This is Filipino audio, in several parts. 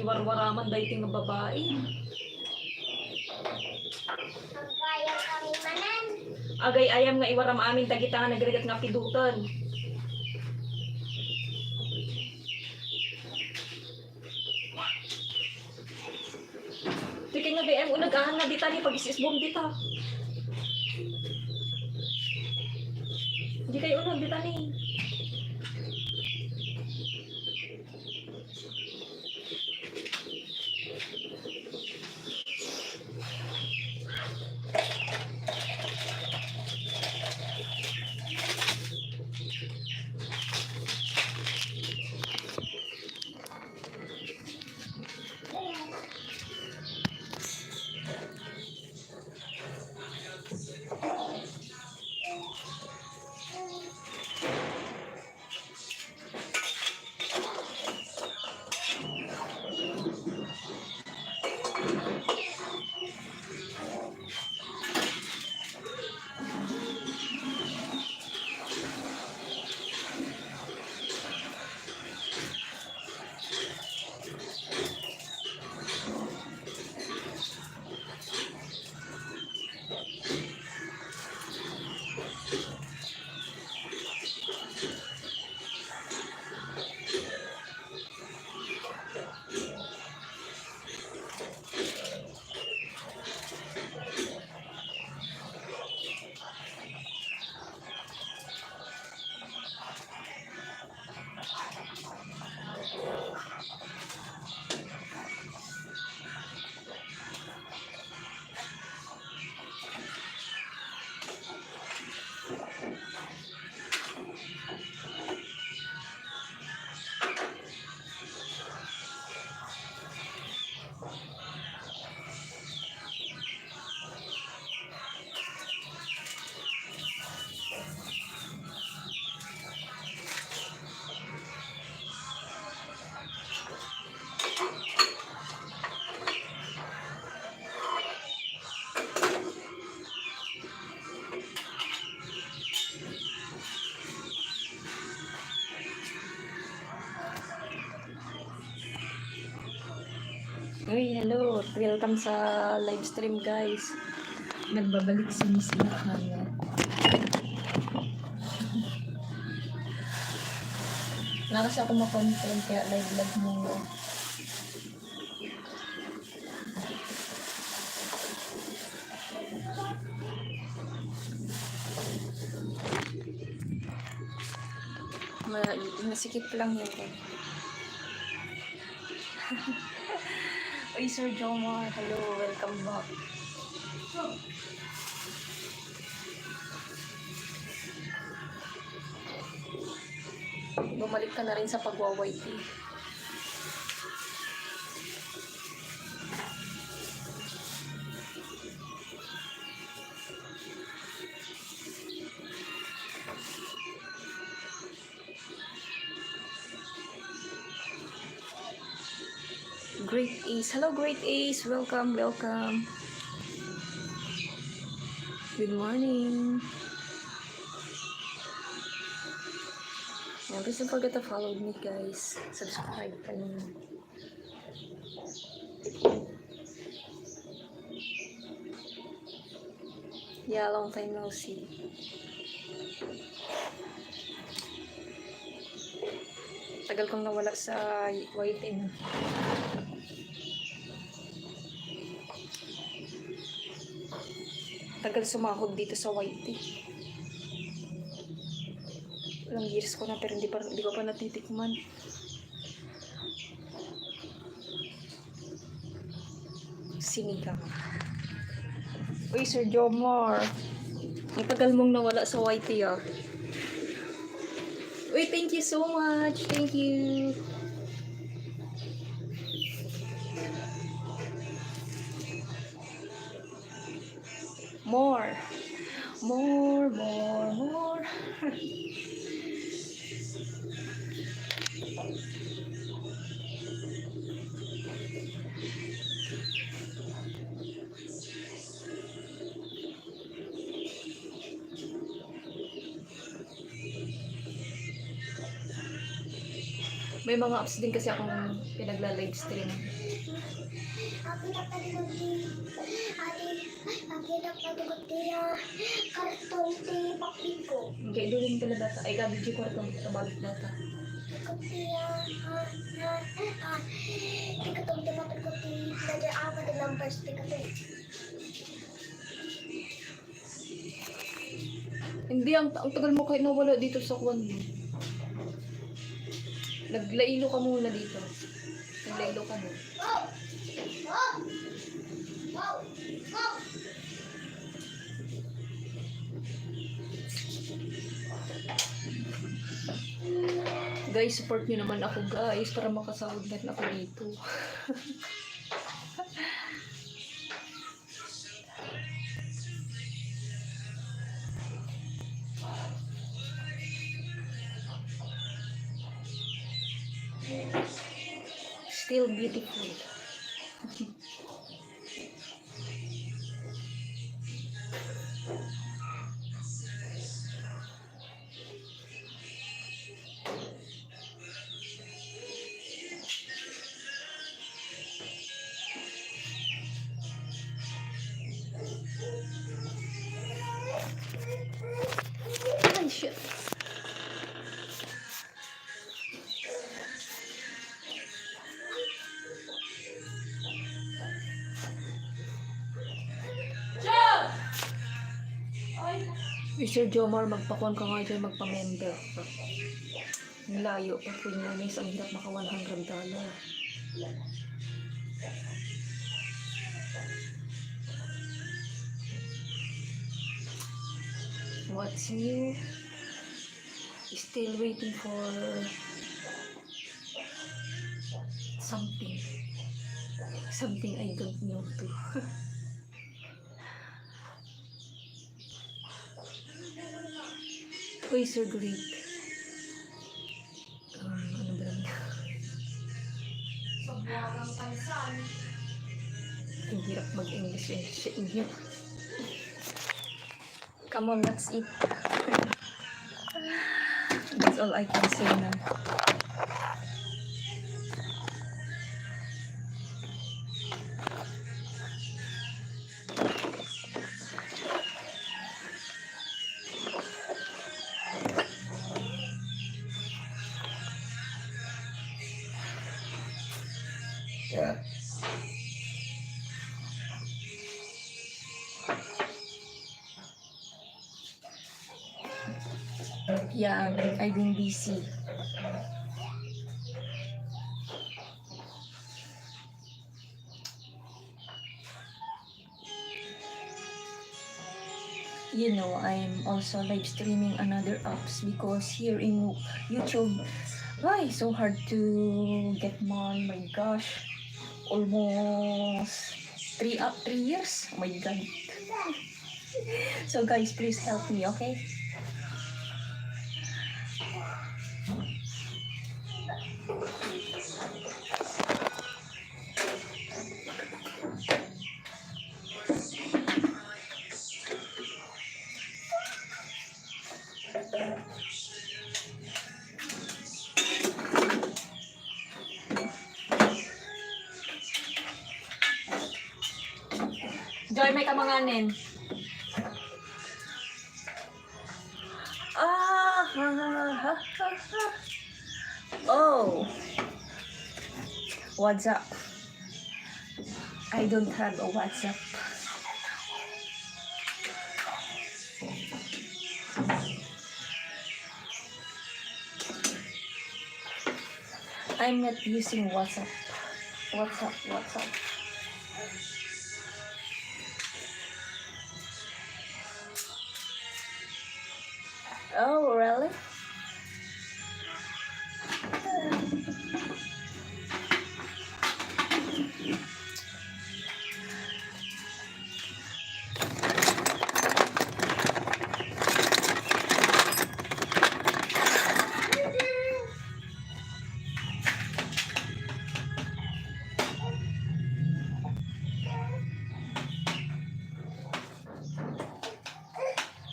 warwaraman dahil ting babae. Magkaya kami manan. Agay ayam nga iwaram amin tagita nga nagregat nga pidutan. Tikay nga gayam unagahan nga dita ni pag-isisbom dita. Di kayo unag dita ni. Uy, hello. Welcome sa live stream, guys. Nagbabalik si Miss Hana. Wala kasi ako makontent kaya live vlog mo. Masikip lang yun. Uy, Sir Jomar. Hello, welcome back. Bumalik ka na rin sa pagwa-YT. Great Ace. Hello, Great Ace. Welcome, welcome. Good morning. And please don't forget to follow me, guys. Subscribe pa rin. Yeah, long time no see. Tagal kong nawala sa YT. Tagal sumahod dito sa YT. Ilang years ko na pero hindi ko pa natitikman. Sinigang. Uy, Sir Jomar. Matagal mong nawala sa YT ah. Uy, thank you so much. Thank you. More. More. May mga apps din kasi akong pinagla-live stream. Aku dapat di karton di pakiko. Okay, doon pala data. Ay, gabi ko ito. Tabalik data. Karton di pakiko. Ada apa di numbers di karton? Hindi, ang tagal mo kahit nawala dito sa kwan mo. Naglailo ka muna dito. Naglailo ka mo. Guys, support nyo naman ako guys para makasahod na ako dito. Still beautiful. Ay, shit. Mr. Jomar, magpakuan ka nga dyan, magpa-member. Ang layo pa po niya, miss. Ang hirap maka $100. What's new? Still waiting for something. Something I don't know too. Toys are great. Ano ba lang? Ang hirap mag-English sa inyo. Come on, let's eat. That's all I can say now. Yeah. Yeah, I've been busy. You know, I'm also live streaming another apps because here in YouTube, why so hard to get money? My gosh, almost 3 years. Oh my god. So guys, please help me, okay? Joy, may kamanganin. Oh. What's up? I don't have a WhatsApp. I'm not using WhatsApp. WhatsApp. Oh, really?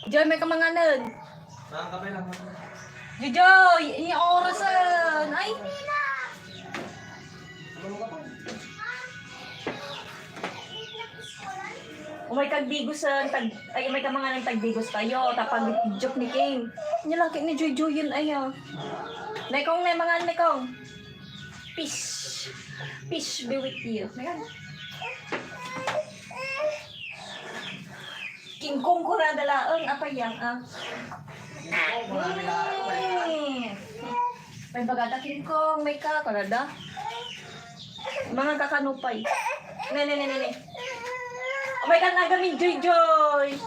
Joy, may kamanganan. Kamay lang. Joy, ini orasan. Ay, Umay kagdigos sa ay umay ka mga ng tagdigos tayo tapag joke ni King. Nilaki ni Joy Joy yun ayo. Naikong na mga naikong. Peace. Peace be with you. Ayan. King Kong ko na dalaang apa yang may bagata King Kong may ka karada. Mga kakanupay. Ne. Oh my God, nagamin Joy Joy.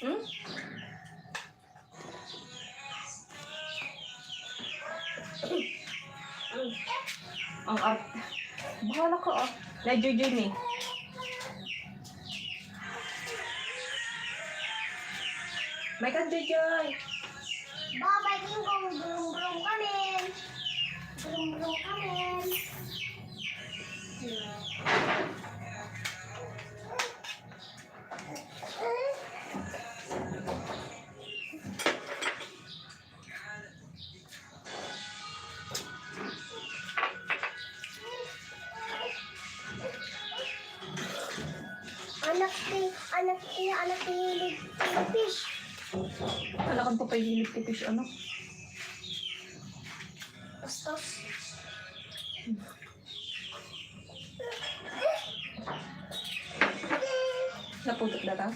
Hmm? Ang art. Bahala ka ah. Na Joy Joy ni. May kan Joy Joy. Baba, King Kong, bulong-bulong kami. Bulong-bulong kami. Anak ni fish. Wala kang papahilig kay fish ano? Bastos. Naputok na ta?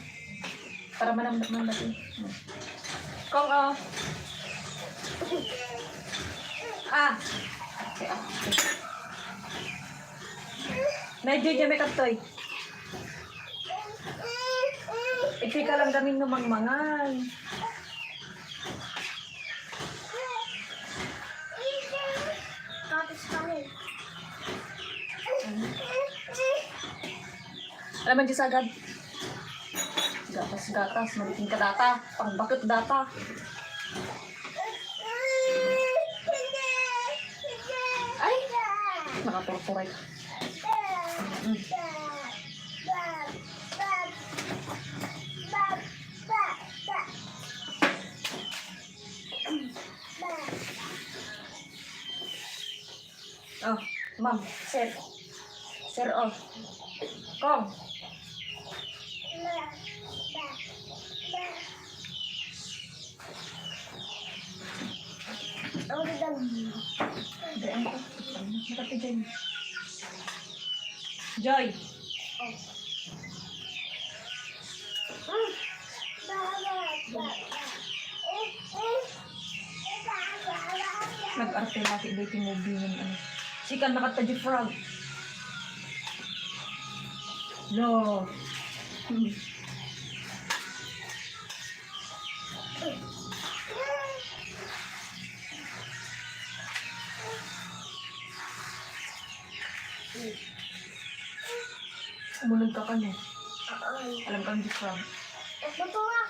Para manamdaman natin. Kong oh. Ah. Okay, ah. Medyo dyan may kaptoy. Ito'y ka lang daming numangmangan. Tapos kami. Alam mo dyan sagad. Gatas, maliting ka data. Pangbakit data. Ay! Nakaturturay. Oh, ma'am, sir. Sir, oh. Kong. Ang gandang. Diyan ko. Nakati dyan. Joy. Nag-arte laki dating movie ng ano. Sikan nakatadyo frog. No. Umulag ka no? Alam kang di frog. Ito nga.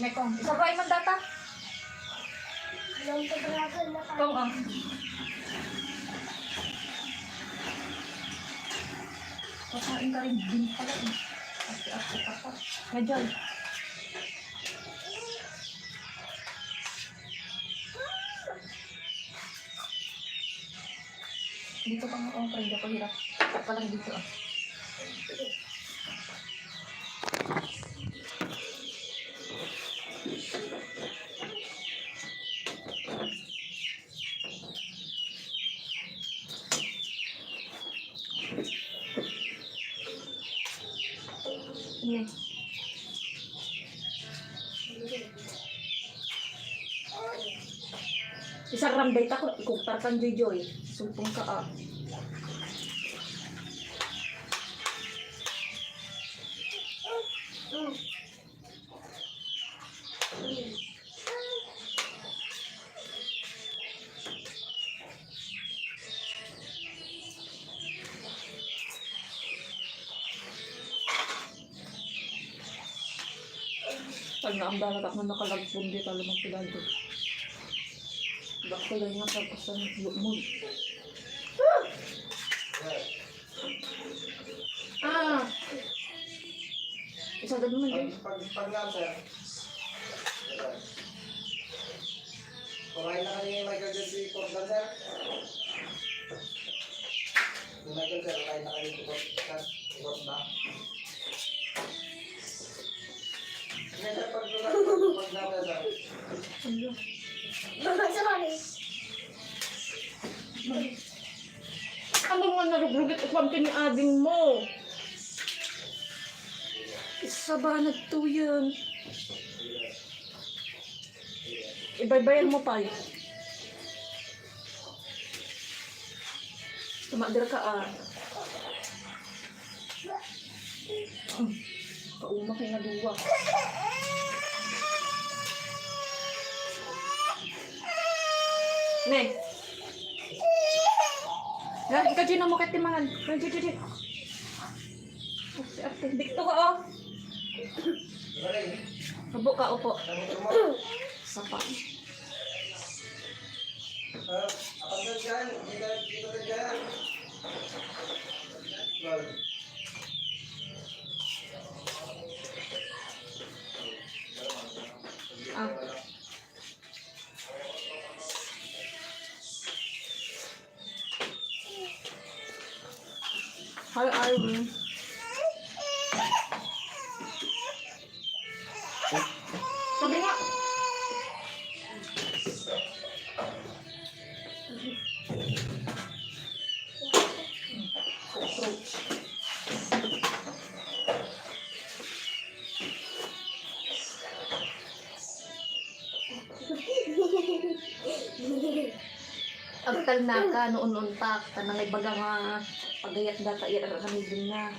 Nekong, isa ba man data? Alam ko dragon na tayo. Kong, oh. Kakain ka rin din pala eh. Ate ka pa. Medyo. Dito ka nga, oh, pwede ako hirap. Pa lang dito, ah. Yan. Isang rambay ako, ikuktar kang Joy. Sumpong ka ah. Pag naamdalan ako na nakalagpon dito, alam ang pilado. Bakit lang nga tapos sa mood. Ah! Isagad mo man, Joy. Pag lang, sir. Kumain na kami Michael Jesse Portland, sir. Yung Michael, sir, kumain na kami Portland. Hindi, sir, pag lang, sir. Sorry. Ano nga narugrugit ipam ni ading mo? Isa ba nagtuyan? Ibaybayan mo pa. Tumadir ka ah. Kauma kay nga duwa. Ne. Yan, ikaw dyan mo katimangan. Dyan. Ate, dikto ka oh. Upo ka, upo. Sapa. Apang ka dyan. Dito ka dyan. Ah. Hi, Irene. Sabi nga. Agtal na ka, noon untak, tanangay baga nga pagayat data kami din na.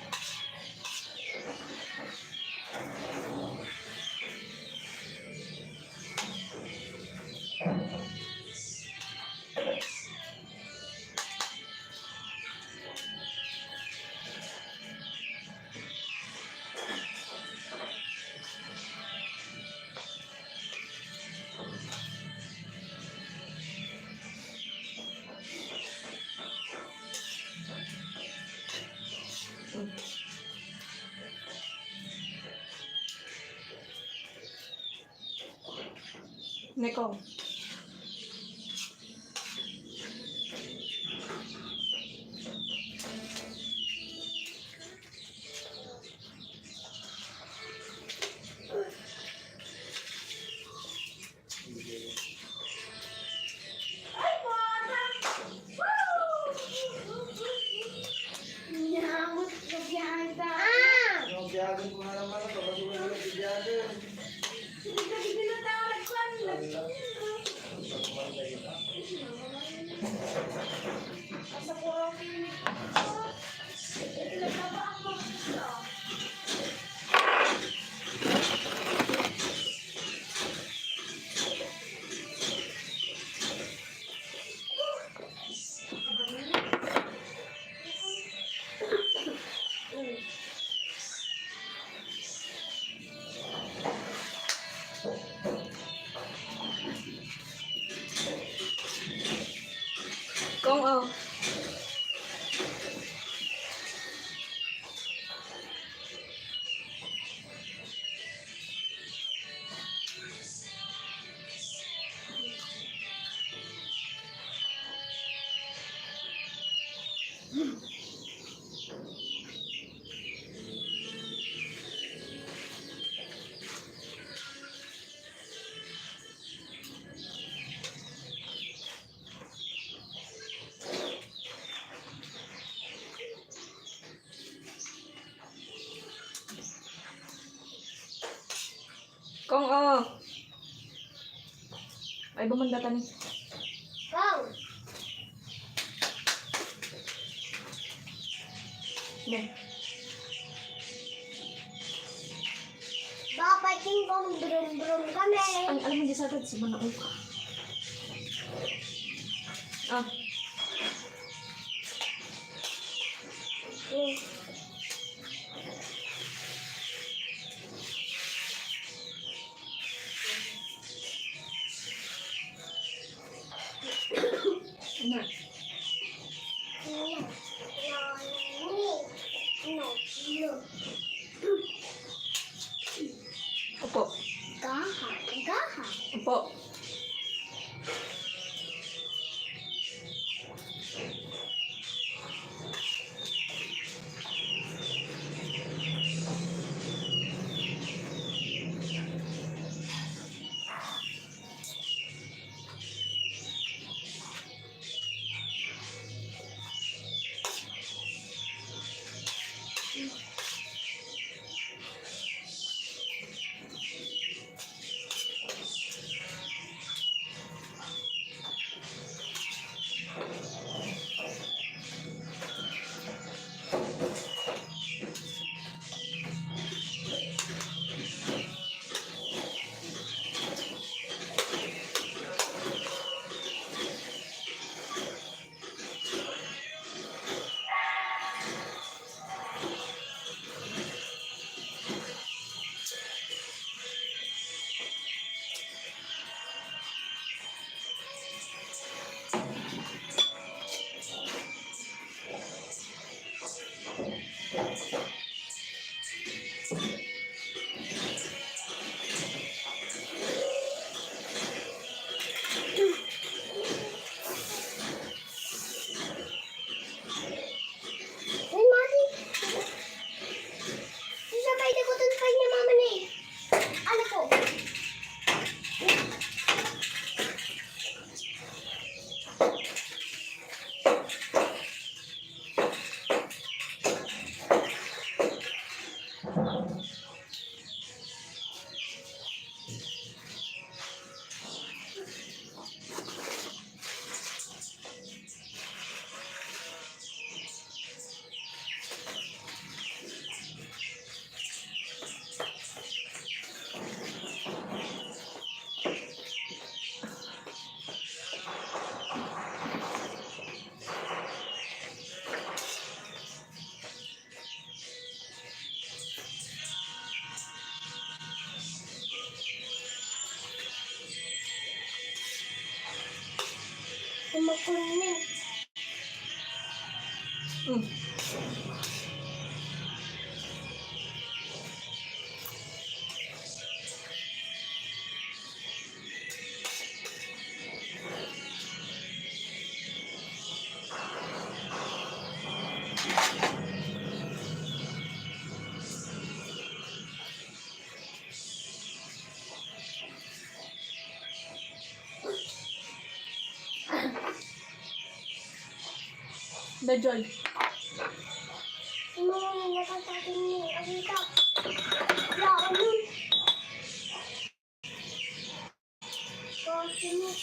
Neko. Nyamot sa biyada. Yung biyagan ko nga naman ito. Kasi wala yung biyagan. Hindi ka dinatawag ko. Sa puro kinig ko. Nagtaba ako. Kung oh. Kung oh. Ay bumanda tani. Wow. Ne. Baka pwedeng kong brum-brum kami. Ang alam mo di sagad sa mga uka. Ah. Ano? Po. Ay, Mati. Sasabay na ko dun sa kanya, mama na eh. Ano po? Kumakulong na. Mm. The joy. Ano, natatakot niya. Alita. Wala nun. Kasi mo.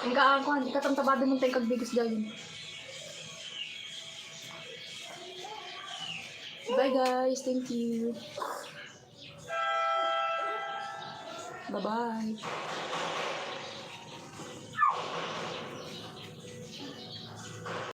Ang kaakuan, ikatamtabado mo tayong kagbigos dyan. Bye guys, thank you. Bye-bye.